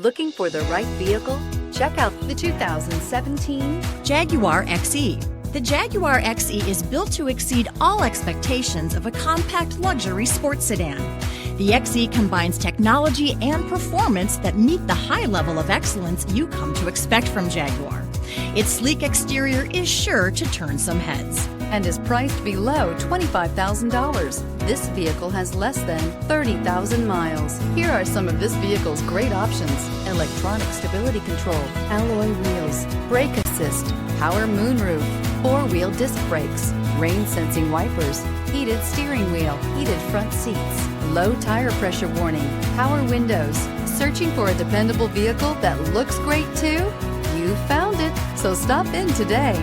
Looking for the right vehicle? Check out the 2017 Jaguar XE. The Jaguar XE is built to exceed all expectations of a compact luxury sports sedan. The XE combines technology and performance that meet the high level of excellence you come to expect from Jaguar. Its sleek exterior is sure to turn some heads. and is priced below $25,000. This vehicle has less than 30,000 miles. Here are some of this vehicle's great options: electronic stability control, alloy wheels, brake assist, power moonroof, four-wheel disc brakes, rain sensing wipers, heated steering wheel, heated front seats, low tire pressure warning, power windows. Searching for a dependable vehicle that looks great too? You found it, so stop in today.